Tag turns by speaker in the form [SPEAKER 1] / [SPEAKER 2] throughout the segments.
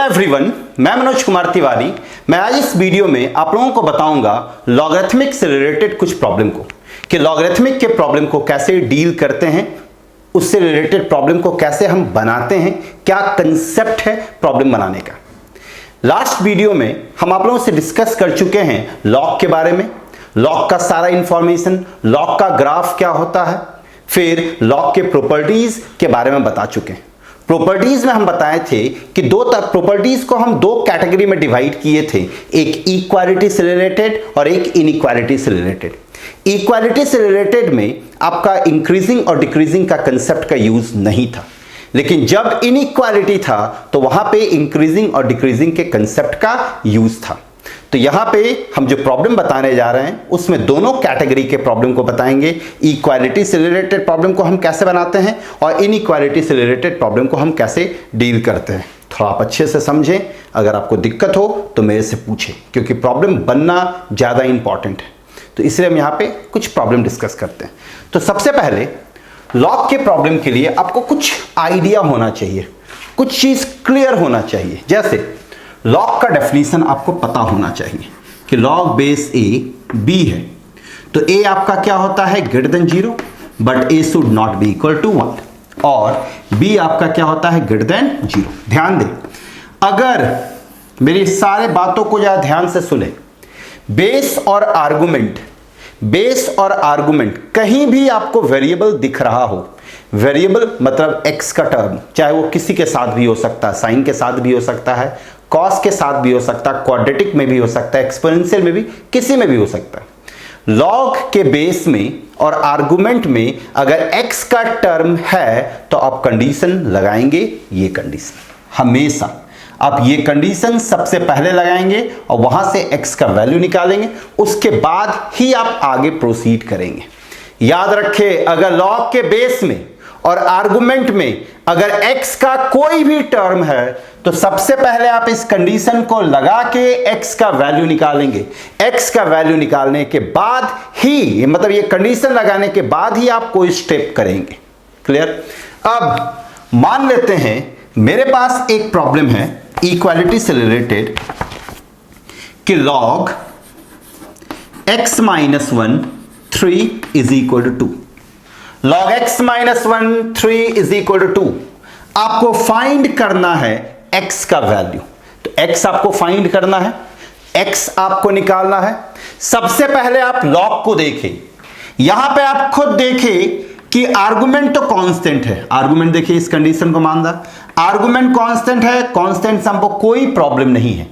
[SPEAKER 1] Everyone, मैं मनोज कुमार तिवारी। मैं आज इस वीडियो में आप लोगों को बताऊंगा लॉगरिथमिक से रिलेटेड कुछ प्रॉब्लम को, कि लॉगरिथमिक के प्रॉब्लम को कैसे डील करते हैं, उससे रिलेटेड प्रॉब्लम को कैसे हम बनाते हैं, क्या कंसेप्ट है प्रॉब्लम बनाने का। लास्ट वीडियो में हम आप लोगों से डिस्कस कर चुके हैं लॉग के बारे में, लॉग का सारा इंफॉर्मेशन, लॉग का ग्राफ क्या होता है, फिर लॉग के प्रॉपर्टीज के बारे में बता चुके हैं। प्रॉपर्टीज में हम बताए थे कि प्रॉपर्टीज को हम दो कैटेगरी में डिवाइड किए थे, एक इक्वालिटी से रिलेटेड और एक इनइक्वालिटी से रिलेटेड। इक्वालिटी से रिलेटेड में आपका इंक्रीजिंग और डिक्रीजिंग का कंसेप्ट का यूज नहीं था, लेकिन जब इनइक्वालिटी था तो वहां पे इंक्रीजिंग और डिक्रीजिंग के कंसेप्ट का यूज था। तो यहां पे हम जो प्रॉब्लम बताने जा रहे हैं उसमें दोनों कैटेगरी के प्रॉब्लम को बताएंगे। इक्वालिटी से रिलेटेड प्रॉब्लम को हम कैसे बनाते हैं और इनइक्वालिटी से रिलेटेड प्रॉब्लम को हम कैसे डील करते हैं। थोड़ा आप अच्छे से समझें, अगर आपको दिक्कत हो तो मेरे से पूछें, क्योंकि प्रॉब्लम बनना ज्यादा इंपॉर्टेंट है। तो इसलिए हम यहां पे कुछ प्रॉब्लम डिस्कस करते हैं। तो सबसे पहले लॉग के प्रॉब्लम के लिए आपको कुछ आइडिया होना चाहिए, कुछ चीज क्लियर होना चाहिए। जैसे लॉग का डेफिनेशन आपको पता होना चाहिए कि लॉग बेस ए बी है, तो ए आपका क्या होता है, greater than 0, but a should not be equal to 1, और बी आपका क्या होता है, ग्रेटर देन 0। ध्यान दें, अगर मेरी सारे बातों को जरा ध्यान से सुने, बेस और आर्गुमेंट कहीं भी आपको वेरिएबल दिख रहा हो, वेरिएबल मतलब एक्स का टर्म, चाहे वो किसी के साथ भी हो सकता है, साइन के साथ भी हो सकता है, कॉस के साथ भी हो सकता है, क्वाड्रेटिक में भी हो सकता है, एक्सपोनेंशियल में भी, किसी में भी हो सकता है। लॉग के बेस में और आर्गुमेंट में अगर x का टर्म है तो आप कंडीशन लगाएंगे, ये कंडीशन हमेशा आप ये कंडीशन सबसे पहले लगाएंगे और वहां से x का वैल्यू निकालेंगे, उसके बाद ही आप आगे प्रोसीड करेंगे। याद रखें, अगर लॉग के बेस में और आर्गुमेंट में अगर x का कोई भी टर्म है तो सबसे पहले आप इस कंडीशन को लगा के x का वैल्यू निकालेंगे। x का वैल्यू निकालने के बाद ही, मतलब ये कंडीशन लगाने के बाद ही आप कोई स्टेप करेंगे। क्लियर? अब मान लेते हैं मेरे पास एक प्रॉब्लम है इक्वालिटी से रिलेटेड कि log x minus 1 3 is equal to 2। log x minus 1 3 is equal to 2 आपको फाइंड करना है x का वैल्यू। तो x आपको फाइंड करना है, x आपको निकालना है। सबसे पहले आप log को देखें, यहां पे आप खुद देखें कि आर्गुमेंट तो कांस्टेंट है। आर्गुमेंट देखिए, इस कंडीशन को मान रहा, आर्गुमेंट कांस्टेंट है, कांस्टेंट से हमको कोई प्रॉब्लम नहीं है।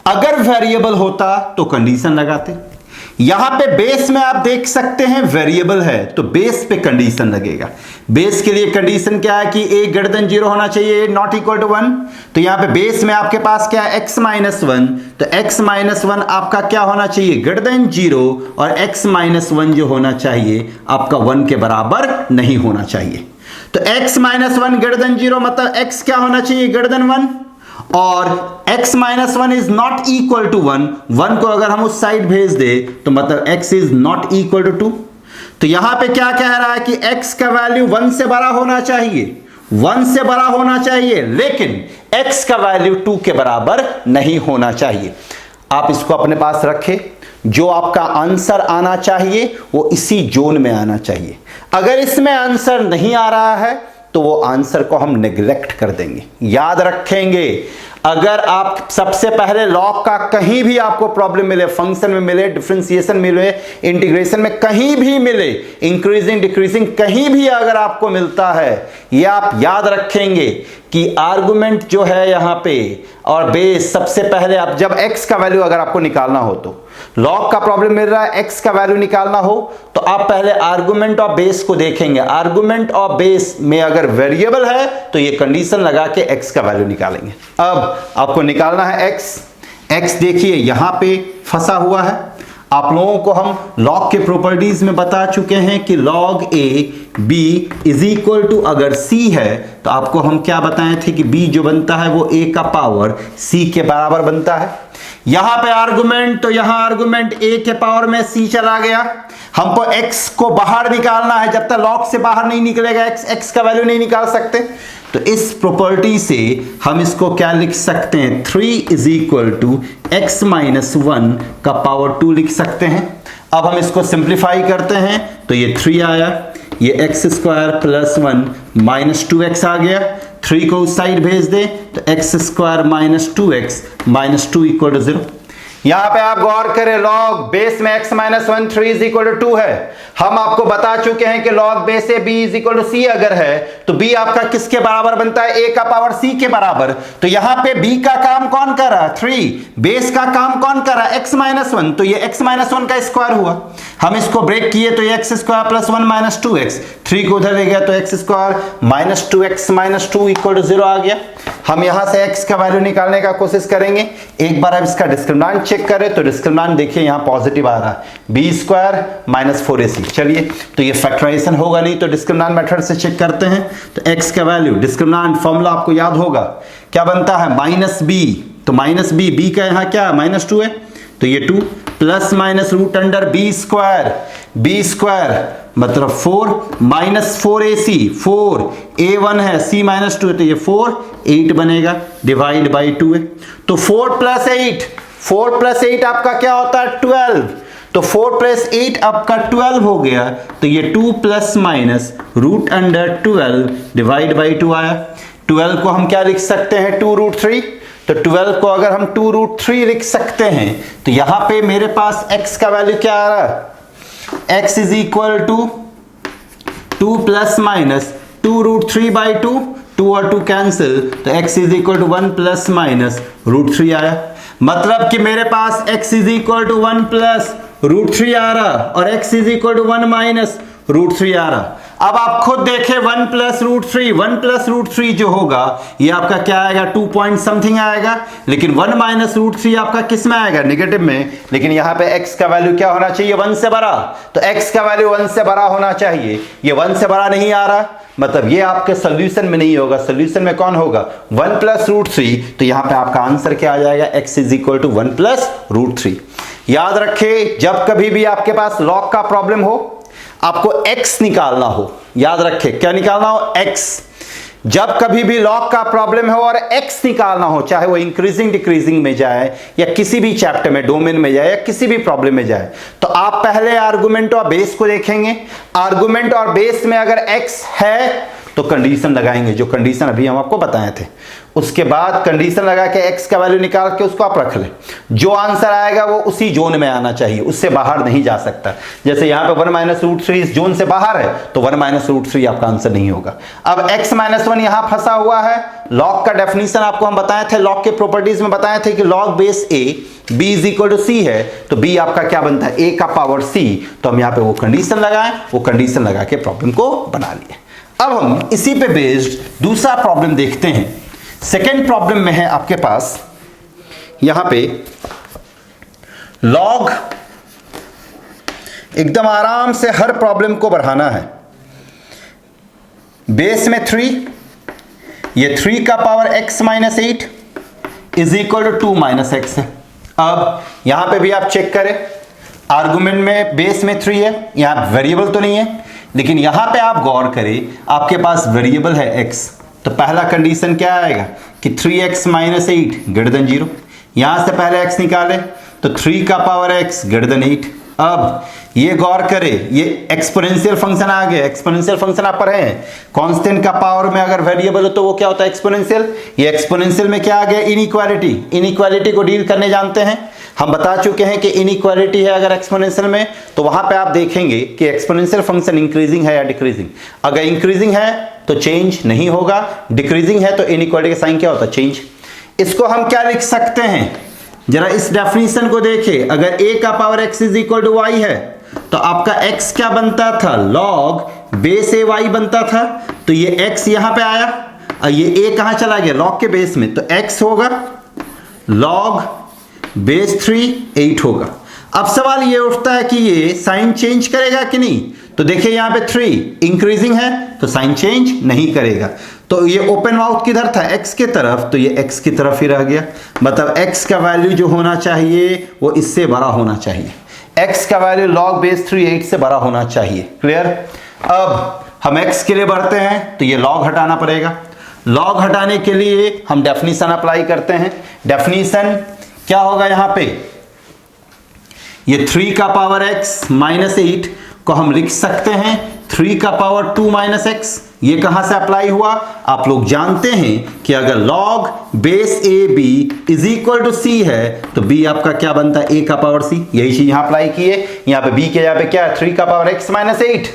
[SPEAKER 1] अगर वेरिएबल होता तो कंडीशन लगाते। यहां पे बेस में आप देख सकते हैं वेरिएबल है तो बेस पे कंडीशन लगेगा। बेस के लिए कंडीशन क्या है कि a ग्रेटर देन 0 होना चाहिए, नॉट इक्वल टू 1। तो यहां पे बेस में आपके पास क्या है, x माइनस 1, तो x माइनस 1 आपका क्या होना चाहिए, ग्रेटर देन 0, और x माइनस 1 जो होना चाहिए आपका 1 के बराबर नहीं होना चाहिए। तो x माइनस 1 ग्रेटर देन 0 मतलब x क्या होना चाहिए, ग्रेटर देन 1, और x minus 1 is not equal to 1। 1 को अगर हम उस साइड भेज दे तो मतलब x is not equal to 2। तो यहां पे क्या कह रहा है कि x का वैल्यू 1 से बड़ा होना चाहिए, 1 से बड़ा होना चाहिए, लेकिन x का वैल्यू 2 के बराबर नहीं होना चाहिए। आप इसको अपने पास रखें, जो आपका आंसर आना चाहिए वो इसी जोन में आना चाहिए। अगर इसमें आंसर नहीं आ रहा है तो वो आंसर को हम नेग्लेक्ट कर देंगे। याद रखेंगे, अगर आप सबसे पहले लॉग का कहीं भी आपको प्रॉब्लम मिले, फंक्शन में मिले, डिफरेंशिएशन मिले, इंटीग्रेशन में कहीं भी मिले, इंक्रीजिंग डिक्रीजिंग कहीं भी अगर आपको मिलता है, ये आप याद रखेंगे कि आर्गुमेंट जो है यहां पे और बेस, सबसे पहले आप जब x का वैल्यू अगर आपको निकालना हो, तो लॉग का प्रॉब्लम मिल रहा है, x का वैल्यू निकालना हो तो आप पहले आर्गुमेंट और बेस को देखेंगे। आर्गुमेंट और बेस में अगर वेरिएबल है तो ये कंडीशन लगा के x का वैल्यू निकालेंगे। अब आपको निकालना है x देखिए यहां पे फंसा हुआ है। आप लोगों को हम लॉग के प्रॉपर्टीज में बता चुके हैं कि log a b is equal to, अगर c है तो आपको हम क्या बताए थे कि b जो बनता है वो a का पावर c के बराबर बनता है। यहां पे आर्गुमेंट, तो यहां आर्गुमेंट a के पावर में c चला गया। हमको x को बाहर निकालना है, जब तक log से बाहर नहीं निकलेगा x का वैल्यू नहीं निकाल सकते। तो इस प्रॉपर्टी से हम इसको क्या लिख सकते हैं, 3 is equal to x minus 1 का पावर 2 लिख सकते हैं। अब हम इसको सिंप्लीफाई करते हैं तो ये 3 आया, ये x square plus 1 minus 2x आ गया, 3 को उस साइड भेज दे तो x square minus 2x minus 2 equal to 0। यहां पे आप गौर करें, लॉग बेस में x minus 1 3 is equal to 2 है। हम आपको बता चुके हैं कि log base a b is equal to c अगर है तो b आपका किसके बराबर बनता है, a का पावर c के बराबर। तो यहां पे b का काम कौन कर रहा है, 3, बेस का काम कौन कर रहा है, x माइनस 1, तो ये x माइनस 1 का स्क्वायर हुआ। हम इसको ब्रेक किए तो ये x square plus 1 minus 2x, 3 को उधर ले गया तो x square minus 2x minus 2 equal to 0 आ गया। हम यहां से x का वैल्यू निकालने का कोशिश करेंगे। एक बार अब इसका डिस्क्रिमिनेंट चेक करें तो डिस्क्रिमिनेंट देखिए यहां पॉजिटिव आ रहा है, b स्क्वायर माइनस 4ac। चलिए तो ये फैक्टराइजेशन होगा नहीं, तो डिस्क्रिमिनेंट मेथड से चेक करते हैं। तो x का वैल्यू, डिस्क्रिमिनेंट फॉर्मूला आपको याद होगा क्या बनता है, माइनस b, तो माइनस b का यहां क्या माइनस 2 है तो ये 2 plus minus root under b square मतलब 4 माइनस 4ac, 4 a1 है, c माइनस 2 है तो ये 4 8 बनेगा, डिवाइड बाई 2 है। तो 4 प्लस 8 आपका क्या होता है 12, तो 4 प्लस 8 आपका 12 हो गया, तो ये 2 plus minus root under 12 divide by 2 आया। 12 को हम क्या लिख सकते हैं 2 रूट 3, तो 12 को अगर हम 2 रूट 3 लिख सकते हैं तो यहां पे मेरे पास x का वैल्यू क्या आ रहा है, x is equal to 2 plus minus 2 root 3 by 2, 2 और 2 कैंसिल, तो x is equal to 1 plus minus root 3 आया। मतलब कि मेरे पास x is equal to 1 plus root 3 आ रहा और x is equal to 1 minus root 3 आ रहा। अब आप खुद देखें 1 प्लस रूट 3 जो होगा ये आपका क्या आएगा 2 पॉइंट समथिंग आएगा, लेकिन 1 माइनस रूट 3 आपका किस में आएगा, नेगेटिव में। लेकिन यहां पे x का वैल्यू क्या होना चाहिए 1 से बड़ा, तो x का वैल्यू 1 से बड़ा होना चाहिए, ये 1 से बड़ा नहीं आ रहा, मतलब ये आपके सोल्यूशन में नहीं होगा। सोल्यूशन में कौन होगा 1 प्लस रूट 3, तो यहां पे आपका आंसर क्या आ जाएगा x is equal to 1 plus root 3। याद रखें जब कभी भी आपके पास लॉग का प्रॉब्लम हो, आपको x निकालना हो, याद रखें क्या निकालना हो x। जब कभी भी लॉग का प्रॉब्लम हो और x निकालना हो, चाहे वो इंक्रीजिंग डिक्रीजिंग में जाए या किसी भी चैप्टर में डोमेन में जाए या किसी भी प्रॉब्लम में जाए, तो आप पहले आर्गुमेंट और बेस को देखेंगे। आर्गुमेंट और बेस में अगर x है तो कंडीशन लगाएंगे, जो कंडीशन अभी हम आपको बताए थे। उसके बाद कंडीशन लगा के x का वैल्यू निकाल के उसको आप रख लें, जो आंसर आएगा वो उसी जोन में आना चाहिए, उससे बाहर नहीं जा सकता। जैसे यहाँ पे 1 माइनस रूट 3 इस जोन से बाहर है तो 1 माइनस रूट 3 आपका आंसर नहीं होगा। अब x माइनस 1 यहाँ फंसा हुआ है। लॉग का डेफिनेशन आपको हम बताए थे, लॉग के प्रॉपर्टीज में बताए थे कि log base a b is equal to c है, तो b आपका क्या बनता है a का पावर c। तो हम यहाँ पे वो कंडीशन लगाएं, वो कंडीशन लगा के प्रॉब्लम को बना लिए। अब हम इसी पे बेस्ड दूसरा प्रॉब्लम देखते हैं। सेकेंड प्रॉब्लम में है आपके पास यहां पे लॉग, एकदम आराम से हर प्रॉब्लम को बढ़ाना है। बेस में 3, ये 3 का power x minus 8 is equal to 2 minus x है। अब यहां पे भी आप चेक करें, आर्गुमेंट में बेस में 3 है, यहां वेरिएबल तो नहीं है, लेकिन यहां पे आप गौर करें आपके पास वेरिएबल है x, तो पहला कंडीशन क्या आएगा कि 3x माइनस 8 ग्रेटर देन 0। यहां से पहले x निकाले तो 3 का पावर x ग्रेटर देन 8। अब ये गौर करें, ये एक्सपोनेंशियल फंक्शन आ गया। एक्सपोनेंशियल फंक्शन आप पढ़े हैं, कांस्टेंट का पावर में अगर वेरिएबल हो तो वो क्या होता है एक्सपोनेंशियल। ये एक्सपोनेंशियल में क्या आ गया इनइक्वालिटी। इनइक्वालिटी को डील करने जानते हैं, हम बता चुके हैं कि इनइक्वालिटी है अगर एक्सपोनेंशियल में, तो वहां पे आप देखेंगे कि एक्सपोनेंशियल फंक्शन इंक्रीजिंग है या डिक्रीजिंग। अगर इंक्रीजिंग है तो चेंज नहीं होगा, डिक्रीजिंग है तो इनइक्वालिटी का साइन क्या होता है चेंज। इसको हम क्या लिख सकते हैं, जरा इस डेफिनेशन को देखें। अगर a का power x is equal to y है तो आपका x क्या बनता था लॉग बेस ए y बनता था, तो ये x यहां पे आया और ये a कहां चला गया लॉग के बेस में, तो x होगा लॉग बेस 3 8 होगा। अब सवाल ये उठता है कि ये साइन चेंज करेगा कि नहीं, तो देखिए यहां पे 3 इंक्रीजिंग है तो साइन चेंज नहीं करेगा। तो ये ओपन माउथ किधर था x के तरफ, तो ये x की तरफ ही रह गया। मतलब x का वैल्यू जो होना चाहिए वो इससे बड़ा होना चाहिए। x का वैल्यू लॉग बेस 3 8 से बड़ा होना चाहिए। क्लियर। अब हम x के लिए बढ़ते हैं तो ये लॉग हटाना पड़ेगा। लॉग हटाने के लिए हम डेफिनेशन अप्लाई करते हैं। डेफिनेशन क्या होगा यहां पे, ये 3 का पावर x माइनस 8 को हम लिख सकते हैं 3 का पावर 2 माइनस एक्स। ये कहां से अप्लाई हुआ, आप लोग जानते हैं कि अगर log base A B is equal to C है तो b आपका क्या बनता है, a का पावर c। यही चीज यहां अप्लाई की है। यहां पे b के जगह पे क्या है 3 का पावर x माइनस 8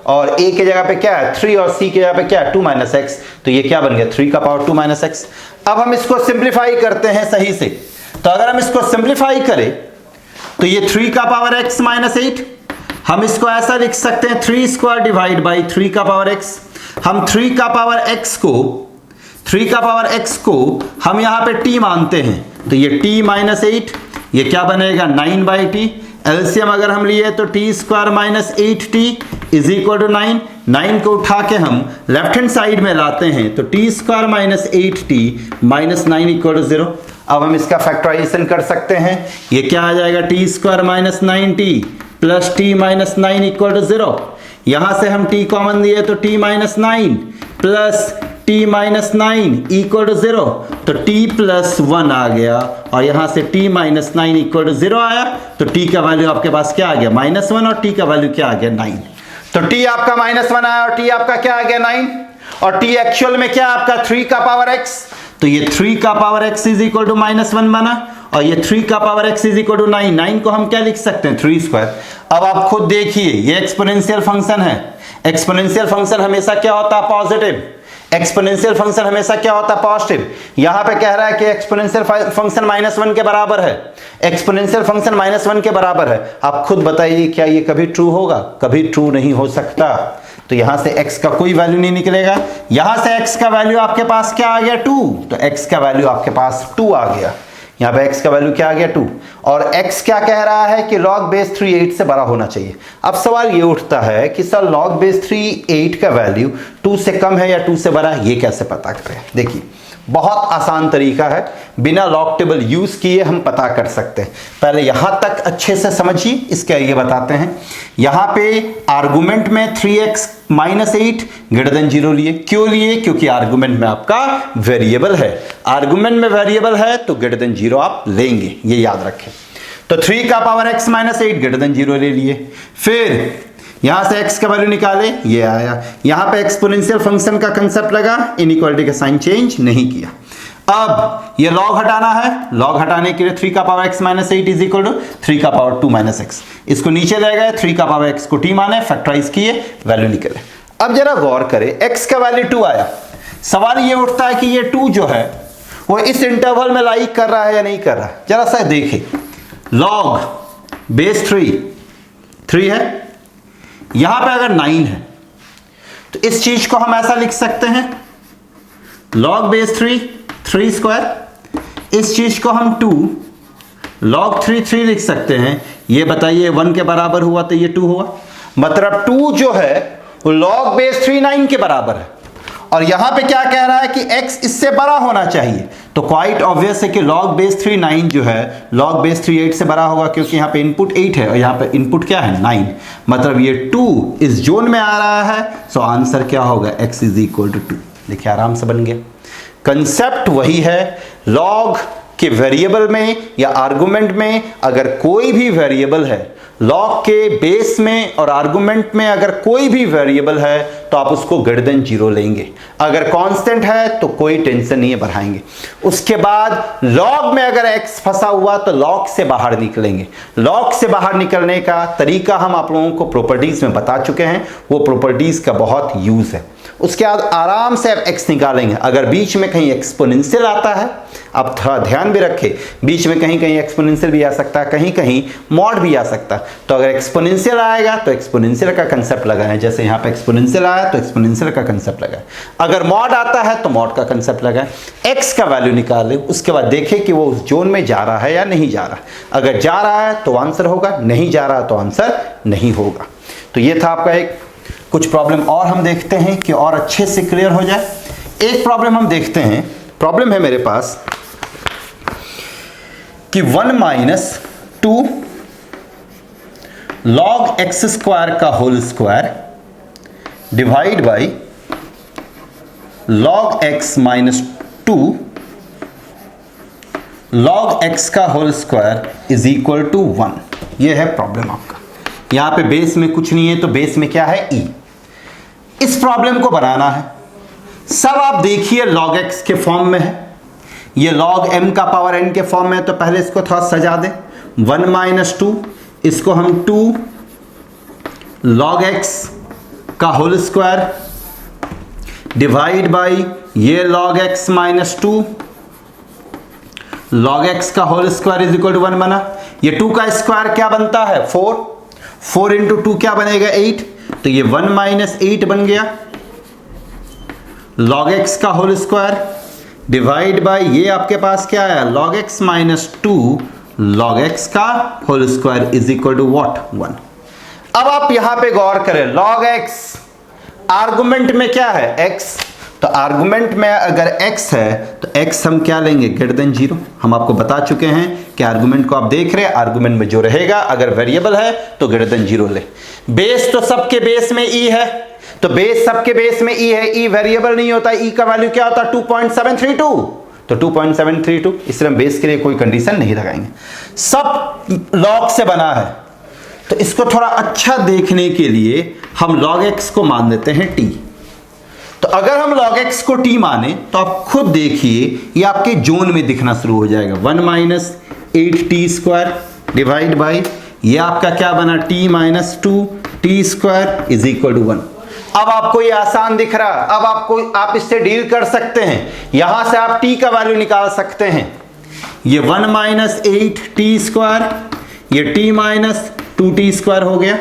[SPEAKER 1] और a के जगह पे क्या है 3 और c के जगह पे क्या है 2 माइनस एक्स। तो ये क्या बन गया 3 का पावर 2 माइनस एक्स। अब हम इसको सिंप्लीफाई करते हैं सही से। तो अगर हम इसको सिंप्लीफाई करें तो ये 3 का पावर x माइनस 8 हम इसको ऐसा लिख सकते हैं 3 स्क्वायर डिवाइड बाई 3 का पावर x। हम 3 का पावर x को हम यहां पे t मानते हैं तो ये t माइनस 8 ये क्या बनेगा 9 बाई टी। एलसीएम अगर हम लिए तो t square minus 8t is equal to 9। 9 को उठा के हम लेफ्ट हैंड साइड में लाते हैं तो t square minus 8t minus 9 equal to 0। अब हम इसका फैक्टराइजेशन कर सकते हैं। ये क्या आ जाएगा t square minus 9t plus T minus 9 equal to 0। यहां से हम t कॉमन दिए तो t minus 9 plus t minus 9 equal to 0 तो t प्लस 1 आ गया और यहां से t माइनस 9 इक्वल टू 0 आया तो t का वैल्यू आपके पास क्या आ गया माइनस 1 और t का वैल्यू क्या आ गया 9। तो t आपका माइनस 1 आया और t आपका क्या आ गया 9 और t एक्चुअल में क्या आपका 3 का पावर x। तो ये 3 का power x is equal to minus 1 बना और ये 3 का power x is equal to 9। 9 को हम क्या लिख सकते हैं 3 स्क्वायर। अब आप खुद देखिए ये एक्सपोनेंशियल फंक्शन है। एक्सपोनेंशियल फंक्शन हमेशा क्या होता है पॉजिटिव। एक्सपोनेंशियल फंक्शन हमेशा क्या होता है पॉजिटिव। यहां पे कह रहा है कि एक्सपोनेंशियल फंक्शन -1 के बराबर है। एक्सपोनेंशियल फंक्शन -1 के बराबर है। आप खुद बताइए क्या ये कभी ट्रू होगा, कभी ट्रू नहीं हो सकता। तो यहां से x का कोई वैल्यू नहीं निकलेगा। यहां से x का वैल्यू आपके पास क्या आ गया 2 तो x का वैल्यू आपके पास 2 आ गया। यहां पे x का वैल्यू क्या आ गया 2 और x क्या कह रहा है कि log बेस 3 8 से बड़ा होना चाहिए। अब सवाल ये उठता है कि सर log बेस 3 8 का वैल्यू 2 से कम है या 2 से बड़ा है, ये कैसे पता करें। देखिए बहुत आसान तरीका है, बिना लॉग टेबल यूज किए हम पता कर सकते हैं। पहले यहां तक अच्छे से समझिए, इसके आगे बताते हैं। यहां पे आर्गुमेंट में 3x माइनस 8 ग्रेटर देन 0 लिए। क्यों लिए, क्योंकि आर्गुमेंट में आपका वेरिएबल है। आर्गुमेंट में वेरिएबल है तो ग्रेटर देन 0 आप लेंगे, ये याद रखें। तो 3 का power x minus 8 greater than 0 ले लिए। फिर यहां से x का वैल्यू निकाले, ये आया। यहां पे एक्सपोनेंशियल फंक्शन का कंसेप्ट लगा, इनइक्वालिटी का साइन चेंज नहीं किया। अब ये लॉग हटाना है। लॉग हटाने के लिए 3 का power x minus 8 is equal to 3 का पावर 2 माइनस एक्स। इसको नीचे ले गए, 3 का पावर x को t माने, फैक्टराइज किए, वैल्यू निकले। अब जरा गौर करें, x का वैल्यू 2 आया। सवाल ये उठता है कि ये 2 जो है वो इस इंटरवल में लाई कर रहा है या नहीं कर रहा है। जरा सा देखें, लॉग बेस 3 है, यहां पे अगर 9 है तो इस चीज को हम ऐसा लिख सकते हैं log बेस 3 स्क्वायर। इस चीज को हम 2 log 3 लिख सकते हैं। ये बताइए 1 के बराबर हुआ तो ये 2 हुआ, मतलब 2 जो है वो log बेस 3 9 के बराबर है। और यहां पे क्या कह रहा है कि x इससे बड़ा होना चाहिए, तो क्वाइट ऑब्वियस है कि log बेस 3 9 जो है log बेस 3 8 से बड़ा होगा, क्योंकि यहां पे इनपुट 8 है और यहां पे इनपुट क्या है 9, मतलब ये 2 इस जोन में आ रहा है। सो आंसर क्या होगा x इज इक्वल टू 2। देखिए आराम से बन गया। कंसेप्ट वही है, log के वेरिएबल में या आर्गुमेंट में अगर कोई भी वेरिएबल है, लॉग के बेस में और आर्गुमेंट में अगर कोई भी वेरिएबल है तो आप उसको ग्रेटर देन 0 लेंगे। अगर कांस्टेंट है तो कोई टेंशन नहीं है, बढ़ाएंगे। उसके बाद लॉग में अगर x फंसा हुआ तो लॉग से बाहर निकलेंगे। लॉग से बाहर निकलने का तरीका हम आप लोगों को प्रॉपर्टीज में बता चुके हैं, वो प्रॉपर्टीज का बहुत यूज है। उसके बाद आराम से आप x निकालेंगे। अगर बीच में कहीं एक्सपोनेंशियल आता है, आप थोड़ा ध्यान भी रखें, बीच में कहीं कहीं एक्सपोनेंशियल भी आ सकता है, कहीं कहीं मॉड भी आ सकता है। तो अगर एक्सपोनेंशियल आएगा तो एक्सपोनेंशियल का कंसेप्ट लगाएं, जैसे यहाँ पे एक्सपोनेंशियल आया तो एक्सपोनेंशियल का कंसेप्ट लगाएं। अगर मॉड आता है तो मॉड का कंसेप्ट लगाएं। x का वैल्यू निकालें, उसके बाद देखें कि वो उस जोन में जा रहा है या नहीं जा रहा। अगर जा रहा है तो आंसर होगा, नहीं जा रहा तो आंसर नहीं होगा। तो ये था आपका एक कुछ प्रॉब्लम और हम देखते हैं कि और अच्छे से क्लियर हो जाए। एक प्रॉब्लम हम देखते हैं, प्रॉब्लम है मेरे पास कि 1 माइनस 2 log x² का whole square divide by log x minus 2 log x का whole square is equal to 1। ये है प्रॉब्लम आपका। यहां पे बेस में कुछ नहीं है तो बेस में क्या है, e। इस प्रॉब्लम को बनाना है, सब आप देखिए log x के फॉर्म में है, ये log m का पावर n के फॉर्म में है, तो पहले इसको थोड़ा सजा दें। 1 माइनस 2, इसको हम 2 log x का होल स्क्वायर डिवाइड बाई ये log x minus 2 log x का whole square is equal to 1 बना। ये 2 का स्क्वायर क्या बनता है, 4 इंटू 2 क्या बनेगा, 8, तो ये 1 माइनस 8 बन गया। log x का होल स्क्वायर डिवाइड बाय ये आपके पास क्या है, log x minus 2 log x का whole square is equal to what, 1। अब आप यहां पे गौर करें, log x आर्गुमेंट में क्या है, x, तो आर्गुमेंट में अगर x है तो x हम क्या लेंगे, ग्रेटर देन 0। हम आपको बता चुके हैं कि आर्गुमेंट को आप देख रहे हैं, आर्गुमेंट में जो रहेगा अगर वेरिएबल है तो ग्रेटर देन 0 ले। बेस तो सबके बेस में e है, तो बेस सबके बेस में e है, e वेरिएबल नहीं होता, e का वैल्यू क्या होता है, 2.732, तो 2.732, इसलिए हम बेस के लिए कोई कंडीशन नहीं लगाएंगे। सब log से बना है, तो इसको थोड़ा अच्छा देखने के लिए हम log x को मान देते हैं t। तो अगर हम log x को t माने तो आप खुद देखिए ये आपके जोन में दिखना शुरू हो जाएगा। 1 minus 8t square divide by ये आपका क्या बना, t minus 2t square is equal to 1। अब आपको ये आसान दिख रहा, अब आप इससे डील कर सकते हैं, यहां से आप t का वैल्यू निकाल सकते हैं। ये 1 माइनस 8t स्क्वायर, ये t माइनस 2t स्क्वायर हो गया।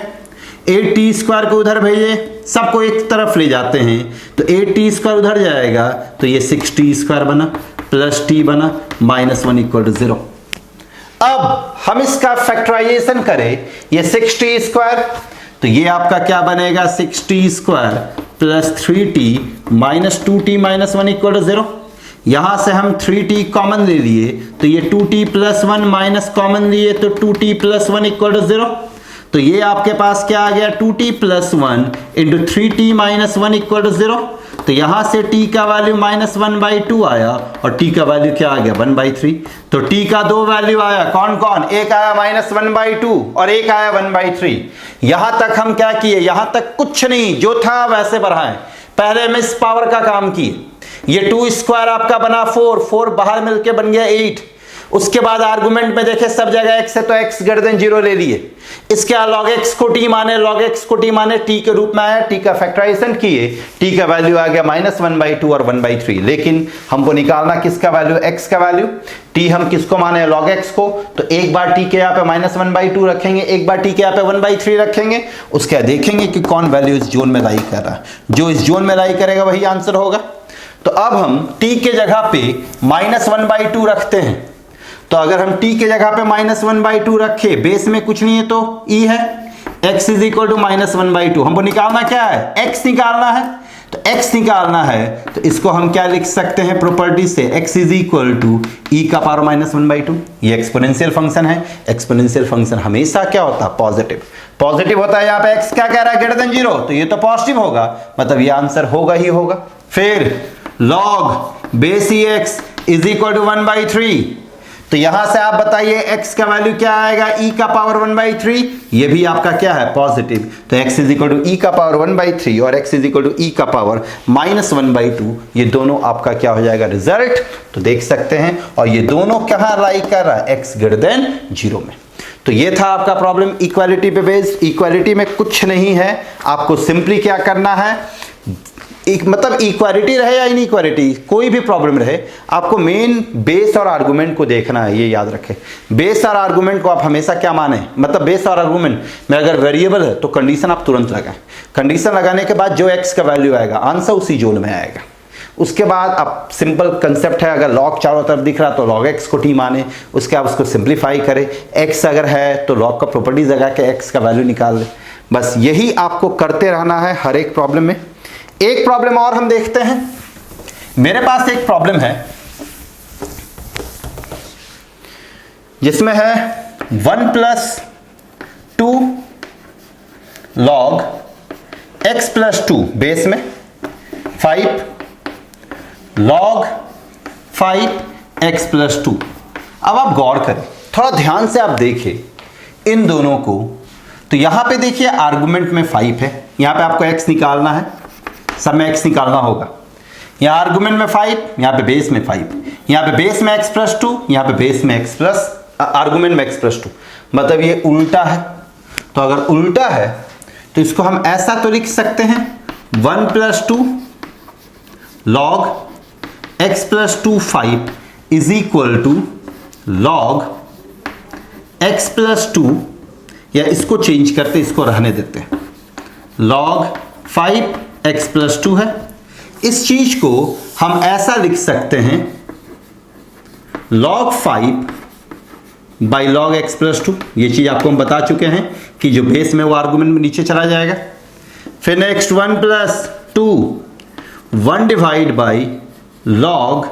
[SPEAKER 1] 8t स्क्वायर को उधर भेजिए, सबको एक तरफ ले जाते हैं, तो 8t स्क्वायर उधर जाएगा, तो ये 6t स्क्वायर बना प्लस t बना माइनस 1 इक्वल टू 0। अब हम इसका फैक्टराइजेशन करें, ये 6t स्क्वायर, तो ये आपका क्या बनेगा, 6t square plus 3t minus 2t minus 1 equal to 0। यहां से हम 3t कॉमन ले लिए, तो ये 2t प्लस 1 माइनस कॉमन लिए, तो 2t प्लस 1 इक्वल टू 0। तो ये आपके पास क्या आ गया, 2t plus 1 into 3t minus 1 equal to 0। तो यहां से t का वैल्यू माइनस 1/2 आया और t का वैल्यू क्या आ गया, 1/3। तो t का दो वैल्यू आया, कौन कौन, एक आया माइनस 1/2 और एक आया 1/3। यहां तक हम क्या किए, यहां तक कुछ नहीं, जो था वैसे बढ़ाएं। पहले हम इस पावर का काम किए, ये 2 स्क्वायर आपका बना 4 बाहर मिलके बन गया 8। उसके बाद आर्गुमेंट में देखे सब जगह x है तो x ग्रेटर देन 0 ले लिए। इसके बाद log x को t माने, log x को t माने, t के रूप में आया, t का फैक्टराइजेशन किए, t का वैल्यू आ गया माइनस 1/2 और 1/3। लेकिन हमको निकालना किसका वैल्यू, x का वैल्यू। t हम किसको माने, log x को, तो एक बार t के यहाँ पे माइनस 1/2 रखेंगे, एक बार t के यहाँ पे 1/3 रखेंगे। उसके बाद देखेंगे कि कौन वैल्यू इस जोन में लाई कर रहा है, जो इस जोन में लाई करेगा वही आंसर होगा। तो अब हम t के जगह पे माइनस 1/2 रखते हैं, तो अगर हम t के जगह पे माइनस 1/2 रखे, बेस में कुछ नहीं है तो e है, x is equal to minus 1/2। हमको निकालना क्या है, x निकालना है, तो x निकालना है तो इसको हम क्या लिख सकते हैं प्रॉपर्टी से, x is equal to e का पावर माइनस 1/2। ये एक्सपोनेंशियल फंक्शन है, एक्सपोनेंशियल फंक्शन हमेशा क्या होता है, पॉजिटिव। पॉजिटिव होता है, यहाँ पे x क्या कह रहा है, ग्रेटर देन 0, तो ये तो पॉजिटिव होगा, मतलब ये आंसर होगा ही होगा। फिर log base x is equal to 1/3, तो यहां से आप बताइए x का वैल्यू क्या आएगा, e का पावर 1/3, ये भी आपका क्या है, पॉजिटिव। तो x is equal to e का पावर 1/3 और x is equal to e का पावर माइनस 1/2, ये दोनों आपका क्या हो जाएगा, रिजल्ट। तो देख सकते हैं, और ये दोनों कहां लाई कर रहा है, x ग्रेटर देन 0 में। तो ये था आपका प्रॉब्लम इक्वालिटी पे बेस्ड। इक्वालिटी में कुछ नहीं है, आपको सिंपली क्या करना है, मतलब इक्वालिटी रहे या इनइक्वालिटी, कोई भी प्रॉब्लम रहे, आपको मेन बेस और आर्गुमेंट को देखना है, ये याद रखें। बेस और आर्गुमेंट को आप हमेशा क्या माने, मतलब बेस और आर्गुमेंट में अगर वेरिएबल है तो कंडीशन आप तुरंत लगाएं। कंडीशन लगाने के बाद जो x का वैल्यू आएगा, आंसर उसी जोन में आएगा। उसके बाद आप सिंपल कंसेप्ट है, अगर लॉग चारों तरफ दिख रहा तो log x को t माने, उसके आप उसको सिंप्लीफाई करें। x अगर है तो log का प्रॉपर्टीज लगा के x का वैल्यू निकाल लें। बस यही आपको करते रहना है हर एक प्रॉब्लम में। एक प्रॉब्लम और हम देखते हैं। मेरे पास एक प्रॉब्लम है जिसमें है 1 + 2 log x + 2 बेस में 5 log 5x प्लस 2। अब आप गौर करें, थोड़ा ध्यान से आप देखें इन दोनों को, तो यहां पे देखिए आर्गुमेंट में 5 है, यहां पे आपको x निकालना है, सब में x निकालना होगा। यहां आर्गुमेंट में 5, यहां पे बेस में 5, यहां पे बेस में x प्लस 2, यहां पे बेस में x प्लस आर्गुमेंट में x प्लस 2, मतलब ये उल्टा है। तो अगर उल्टा है तो इसको हम ऐसा तो लिख सकते हैं 1 plus 2 log x plus 2 5 is equal to log x plus 2, या इसको चेंज करते, इसको रहने देते हैं, log 5x प्लस 2 है। इस चीज को हम ऐसा लिख सकते हैं log 5 by log x plus 2। ये चीज आपको हम बता चुके हैं कि जो बेस में वो आर्गुमेंट में नीचे चला जाएगा। फिर next 1 plus 2 1 divide by log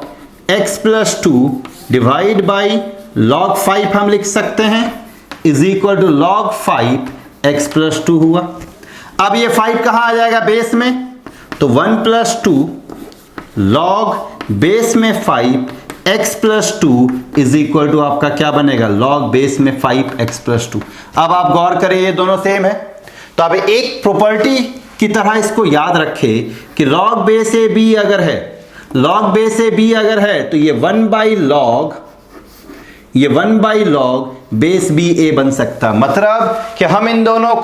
[SPEAKER 1] x plus 2 divide by log 5 हम लिख सकते हैं is equal to log 5x plus 2 हुआ। अब ये 5 कहां आ जाएगा बेस में, तो 1 प्लस 2 log बेस में 5 x plus 2 is equal to आपका क्या बनेगा, log बेस में 5x प्लस 2। अब आप गौर करें ये दोनों सेम है, तो अब एक प्रॉपर्टी की तरह इसको याद रखें कि log बेस ए बी अगर है, log बेस ए बी अगर है तो ये 1 बाई log बेस बी ए बन सकता है। मतलब कि हम इन दोनों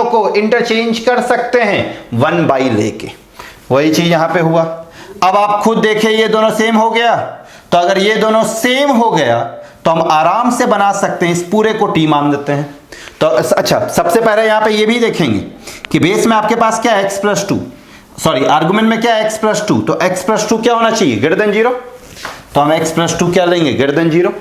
[SPEAKER 1] को इंटरचेंज कर सकते हैं 1 बाई लेके, वही चीज यहां पे हुआ। अब आप खुद देखिए ये दोनों सेम हो गया, तो अगर ये दोनों सेम हो गया तो हम आराम से बना सकते हैं, इस पूरे को t मान देते हैं। तो अच्छा, सबसे पहले यहां पे ये भी देखेंगे कि बेस में आपके पास क्या है x प्लस 2, सॉरी आर्गुमेंट में क्या है x प्लस 2, तो x प्लस 2 क्या होना चाहिए, ग्रेटर देन 0। तो हम x प्लस 2 क्या लेंगे, ग्रेटर देन 0।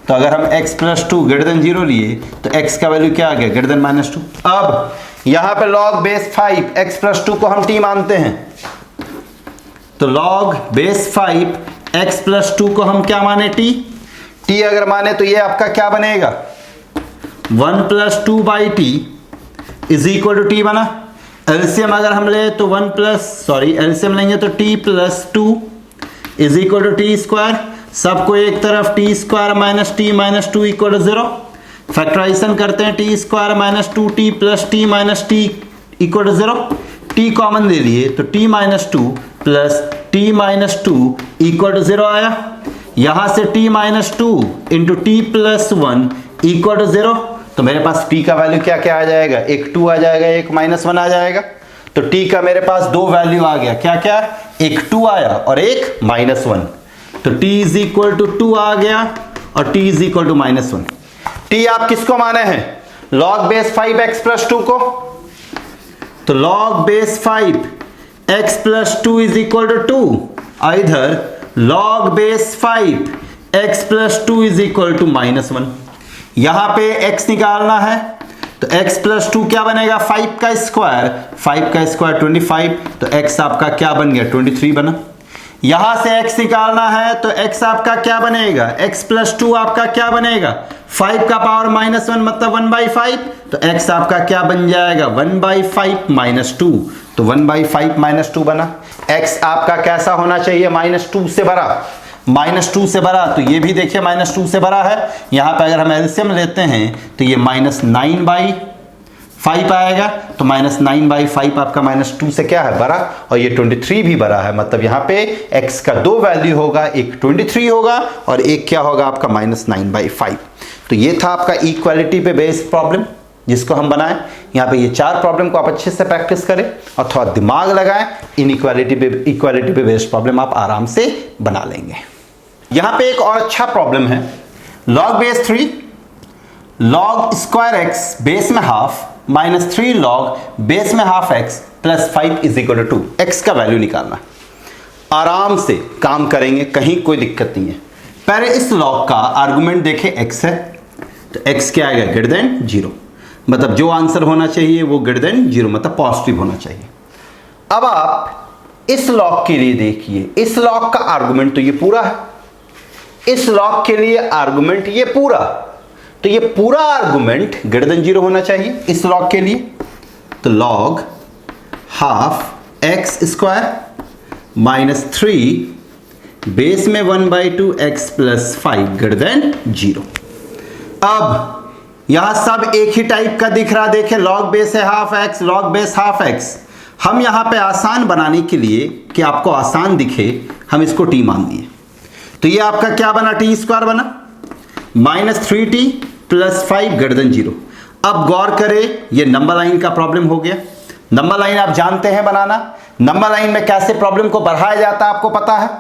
[SPEAKER 1] तो अगर हम x प्लस 2 ग्रेटर देन 0 लिए तो x का वैल्यू क्या आ गया, ग्रेटर देन -2। अब यहां पे log बेस 5 x प्लस 2 को हम t मानते हैं, तो log बेस 5 x प्लस 2 को हम क्या माने, t अगर माने तो ये आपका क्या बनेगा 1 plus 2 by T is equal to T बना। एलसीएम अगर हम ले तो एलसीएम लेंगे तो t plus 2 is equal to T square, सबको एक तरफ T square minus 2 equal to 0। Factorisation करते हैं, T square minus 2t plus T minus T equal to 0। T common ले लिए तो t minus 2 plus T minus 2 equal to 0 आया। यहां से t minus 2 into T plus 1 equal to 0, तो मेरे पास t का वैल्यू क्या क्या आ जाएगा, एक 2 आ जाएगा, एक -1 आ जाएगा। तो t का मेरे पास दो वैल्यू आ गया, क्या क्या, एक 2 आया और एक -1। तो t इज इक्वल टू 2 आ गया और t is equal to -1। t आप किसको माने हैं, log बेस 5x प्लस 2 को, तो log base 5x plus 2 is equal to 2, इधर log base 5x plus 2 is equal to -1। यहां पे x निकालना है तो x प्लस 2 क्या बनेगा, 5 का स्क्वायर 25, तो x आपका क्या बन गया 23 बना। यहां से x निकालना है तो x आपका क्या बनेगा, x प्लस 2 आपका क्या बनेगा, 5 का पावर -1 मतलब 1/5, तो x आपका क्या बन जाएगा 1/5 -2, तो 1/5 -2 बना। x आपका कैसा होना चाहिए, -2 से बड़ा, -2 से बड़ा, तो ये भी देखिए -2 से बड़ा है। यहां पर अगर हम एलसीएम लेते हैं तो ये -9/5 आएगा, तो -9/5 आपका -2 से क्या है बड़ा, और ये 23 भी बड़ा है। मतलब यहाँ पे x का दो वैल्यू होगा, एक 23 होगा और एक क्या होगा आपका -9/5। तो ये था आपका इक्वालिटी पे बेस्ड प्रॉब्लम जिसको हम बनाएं। यहाँ पे ये 4 प्रॉब्लम को आप अच्छे से प्रैक्टिस करें और थोड़ा दिमाग लगाएं, इन इक्वालिटी पे बेस्ड प्रॉब्लम आप आराम से बना लेंगे। यहाँ पे एक और अच्छा प्रॉब्लम है, log base 3 log square x base में हाफ -3 log बेस में half x plus 5 is equal to 2। x का वैल्यू निकालना, आराम से काम करेंगे, कहीं कोई दिक्कत नहीं है। पहले इस log का आर्गुमेंट देखें, x है तो x क्या आएगा, ग्रेटर देन 0, मतलब जो आंसर होना चाहिए वो ग्रेटर देन 0 मतलब पॉजिटिव होना चाहिए। अब आप इस log के लिए देखिए, इस log का आर्गुमेंट तो ये पूरा है, इस log के लिए आर्गुमेंट ये पूरा, तो ये पूरा आर्गुमेंट ग्रेटर देन 0 होना चाहिए इस log के लिए। तो log half x square -3 base में 1/2 x प्लस 5 ग्रेटर देन 0। अब यहां सब एक ही टाइप का दिख रहा, देखें लॉग बेस है half x, log base half x। हम यहां पे आसान बनाने के लिए कि आपको आसान दिखे हम इसको t मान दिए, तो ये आपका क्या बना, t स्क्वायर बना, -3t प्लस 5 ग्रेटर देन 0। अब गौर करें, ये नंबर लाइन का प्रॉब्लम हो गया। नंबर लाइन आप जानते हैं बनाना, नंबर लाइन में कैसे प्रॉब्लम को बढ़ाया जाता है आपको पता है।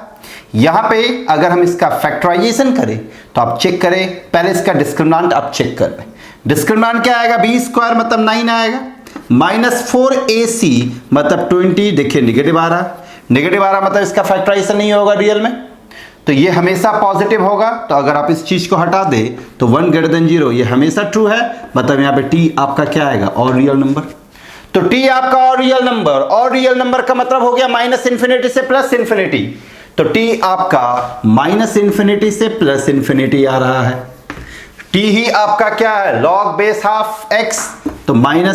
[SPEAKER 1] यहां पे अगर हम इसका फैक्टराइजेशन करें तो आप चेक करें, पहले इसका डिस्क्रिमिनेंट आप चेक कर लें। डिस्क्रिमिनेंट क्या आएगा, b स्क्वायर मतलब 9 आएगा, -4ac मतलब 20, देखिए नेगेटिव आ रहा, नेगेटिव आ रहा मतलब इसका फैक्टराइजेशन नहीं होगा रियल में, तो ये हमेशा पॉजिटिव होगा। तो अगर आप इस चीज को हटा दे तो 1 ग्रेटर देन 0 ये हमेशा ट्रू है, मतलब यहां पे t आपका क्या आएगा, और रियल नंबर। तो t आपका और रियल नंबर, और रियल नंबर का मतलब हो गया -∞ से +∞। तो t आपका -∞ से +∞ आ रहा है। t ही आपका क्या है, log बेस हाफ x, तो -∞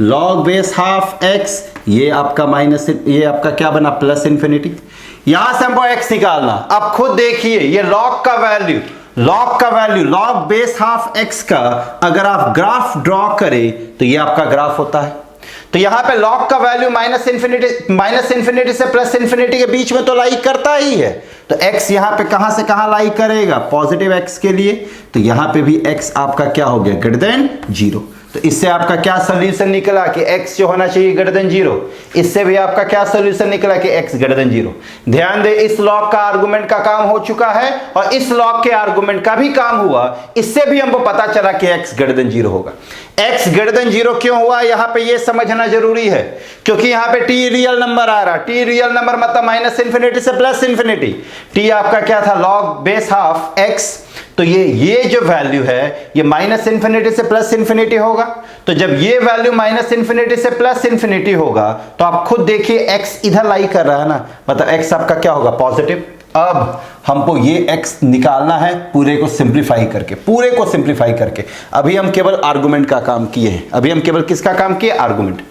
[SPEAKER 1] log बेस हाफ x, ये आपका ये आपका क्या बना, +∞। यहां से हमको x निकालना। अब खुद देखिए ये log का value, log base half x का अगर आप ग्राफ ड्रॉ करें तो ये आपका ग्राफ होता है। तो यहां पे log का वैल्यू -∞ से +∞ के बीच में तो लाइक करता ही है, तो x यहां पे कहां से कहां लाइक करेगा, पॉजिटिव x के लिए, तो यहां पे भी x आपका क्या हो गया, ग्रेटर देन 0। तो इससे आपका क्या सोल्यूशन निकला कि x जो होना चाहिए ग्रेटर देन 0। इससे भी आपका क्या सोल्यूशन निकला कि x ग्रेटर देन 0। ध्यान दे, इस लॉग का आर्गुमेंट का काम हो चुका है और इस लॉग के आर्गुमेंट का भी काम हुआ। इससे भी हमको पता चला कि x ग्रेटर देन 0 होगा। x ग्रेटर देन 0 क्यों हुआ, यहां पे ये समझना जरूरी है, क्योंकि यहां पे t रियल नंबर आ रहा, t रियल नंबर मतलब -∞ से +∞। t आपका क्या था, log बेस हाफ x, तो ये जो वैल्यू है ये -∞ से +∞ होगा। तो जब ये वैल्यू -∞ से +∞ होगा तो आप खुद देखिए x इधर लाई कर रहा है ना, मतलब x आपका क्या होगा, पॉजिटिव। अब हमको ये x निकालना है पूरे को सिंप्लीफाई करके, अभी हम केवल आर्गुमेंट का काम किए हैं, अभी हम केवल किसका काम किए, आर्गुमेंट।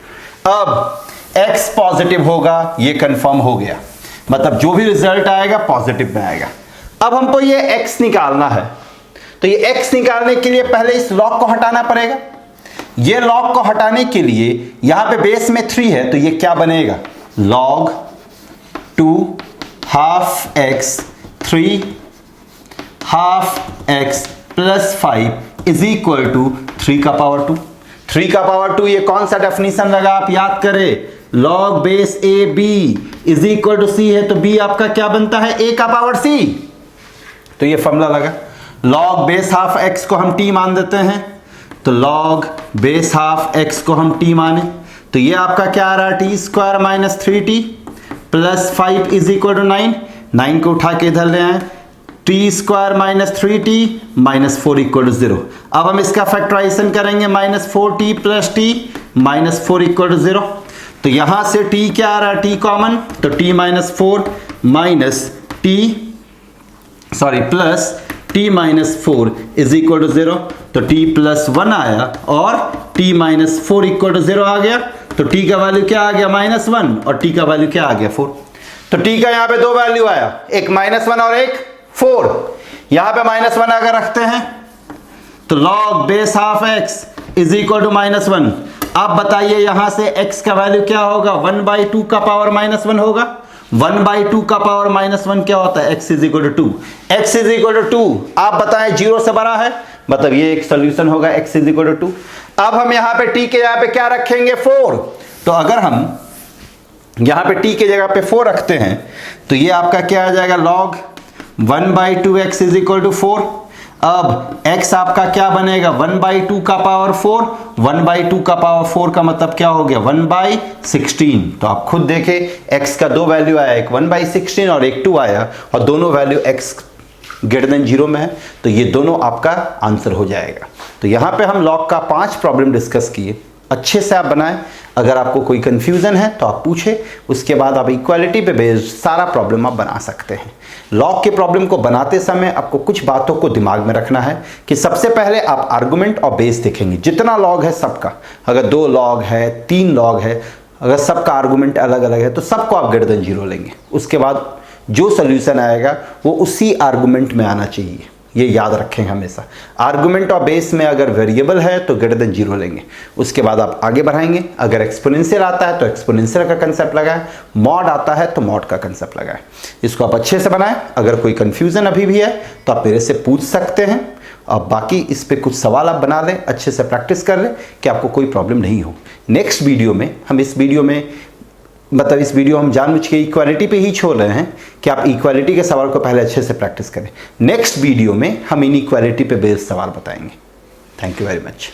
[SPEAKER 1] अब x पॉजिटिव होगा, ये कंफर्म हो गया, मतलब जो भी रिजल्ट आएगा पॉजिटिव में आएगा। अब हमको ये x निकालना है, तो ये x निकालने के लिए पहले इस लॉग को हटाना पड़ेगा। ये लॉग को हटाने के लिए यहां पे बेस में 3 है, तो ये क्या बनेगा, log 2 half x 3 half x plus 5 is equal to 3 का पावर 2। 3 का पावर 2 ये कौन सा डेफिनेशन लगा, आप याद करें, log base a b is equal to c है, तो b आपका क्या बनता है, a का पावर c। तो ये फॉर्मूला लगा। log बेस हाफ x को हम t मान देते हैं, तो log बेस हाफ x को हम t माने, तो ये आपका क्या आ रहा है, t square -3t plus 5 is equal to 9। 9 को उठा के इधर ले आए, t square -3t -4 equal to 0। अब हम इसका फैक्टराइजेशन करेंगे, -4t plus t -4 equal to 0। तो यहां से t क्या आ रहा है, t कॉमन, तो t -4 minus plus t -4 is equal to 0, तो t प्लस 1 आया और t -4 इक्वल टू 0 आ गया। तो t का वैल्यू क्या आ गया, -1, और t का वैल्यू क्या आ गया, 4। तो t का यहां पे दो वैल्यू आया, एक -1 और एक 4। यहां पे -1 अगर रखते हैं तो log base half x is equal to -1। आप बताइए यहां से x का वैल्यू क्या होगा, 1/2 का पावर -1 होगा। 1/2 का पावर -1 क्या होता है, x is equal to 2। x is equal to 2 आप बताएं 0 से बड़ा है, मतलब ये एक सोल्यूशन होगा, x इज इक्वल टू 2। अब हम यहां पे t के यहां पे क्या रखेंगे, 4। तो अगर हम यहां पे t के जगह पे 4 रखते हैं तो ये आपका क्या आ जाएगा, log 1/2x is equal to 4। अब x आपका क्या बनेगा, 1/2 का पावर 4। 1/2 का पावर 4 का मतलब क्या हो गया, 1/16। तो आप खुद देखें x का दो वैल्यू आया, एक 1/16 और एक 2 आया, और दोनों वैल्यू x ग्रेटर देन 0 में है, तो ये दोनों आपका आंसर हो जाएगा। तो यहां पे हम लॉग का 5 प्रॉब्लम डिस्कस किए, अच्छे से आप बनाएं। अगर आपको कोई कंफ्यूजन है तो आप पूछें, उसके बाद आप इक्वालिटी पे बेस्ड सारा प्रॉब्लम आप बना सकते हैं। लॉग के प्रॉब्लम को बनाते समय आपको कुछ बातों को दिमाग में रखना है कि सबसे पहले आप आर्गुमेंट और बेस देखेंगे, जितना लॉग है सबका। अगर 2 लॉग है, 3 लॉग है, अगर सबका आर्गुमेंट अलग अलग है तो सबको आप ग्रेटर देन 0 लेंगे। उसके बाद जो सोल्यूशन आएगा वो उसी आर्गुमेंट में आना चाहिए, ये याद रखें हमेशा। आर्गुमेंट और बेस में अगर वेरिएबल है तो ग्रेटर देन 0 लेंगे। उसके बाद आप आगे बढ़ाएंगे। अगर एक्सपोनेंशियल आता है तो एक्सपोनेंशियल का कंसेप्ट लगाएं, मॉड आता है तो मॉड का कंसेप्ट लगाएं। इसको आप अच्छे से बनाएं। अगर कोई कंफ्यूजन अभी भी है तो आप मेरे से पूछ सकते हैं, और बाकी इस पे कुछ सवाल आप बना लें, अच्छे से प्रैक्टिस कर लें कि आपको कोई प्रॉब्लम नहीं हो। नेक्स्ट वीडियो में हम इस वीडियो हम जानबूझ के इक्वालिटी पे ही छोड़ रहे हैं कि आप इक्वालिटी के सवाल को पहले अच्छे से प्रैक्टिस करें। नेक्स्ट वीडियो में हम इनइक्वालिटी पे बेस्ड सवाल बताएंगे। Thank you very much.